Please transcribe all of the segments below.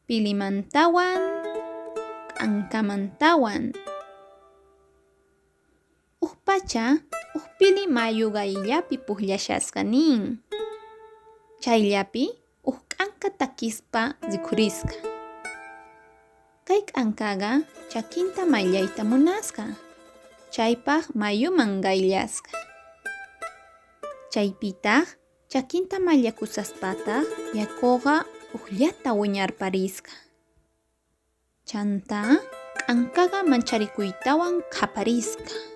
pilimantawan, k'ankamantawan. Pacha, pili mayu gayllapi pukllashasqa nin. Chayllapi k'anka takispa rikhurisqa. Kay k'ankaqa chakinta maylayta munasqa. Chaypaq mayuman qayllasqa. Chaypitaq chakinta mallakusaspataq yakuqa llata wiñarparisqa. Chanta k'ankaqa mancharikuytawan qhaparisqa.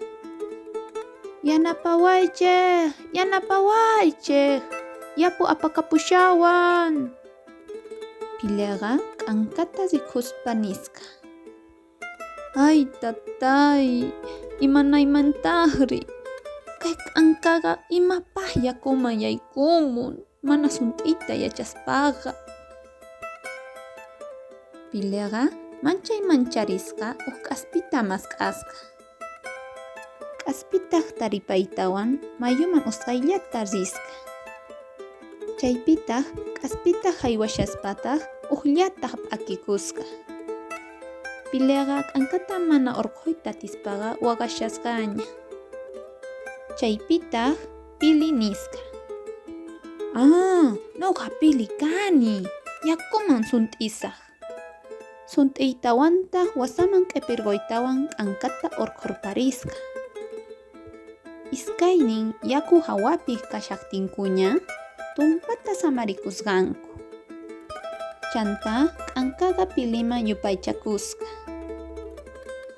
Yanapawaychik, yanapawaychik, yapu apakapushawan. Pillaqa k'ankata rikhuspa nisqa. Ay tatay, imanaymantaqri. Kay k'ankaqa imapaq yakuman yaykumun, mana sunt'iyta yachaspaqa. Pillaqa manchay-mancharisqa k'aspita mask'asqa. K'aspitaq taripaytawan mayuman usqayllata risqa. Chaypitaq k'aspita haywashaspataq llata p'akikusqa. Pillaqa k'ankata mana urquyta atispaqa waqashasqaña. Chaypitaq pili nisqa. Nuqa pili kani, yakuman sunt'isaq. Sunt'iytawantaq wasaman q'ipirquytawan k'ankata urqurparisqa. Iskaynin yaku hawapi kashaqtinkuña tumpata samarikusqanku. Chanta k'ankaqa piliman yupaychakusqa.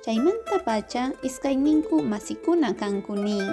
Chaymanta pacha iskayninku masikuna kanku nin.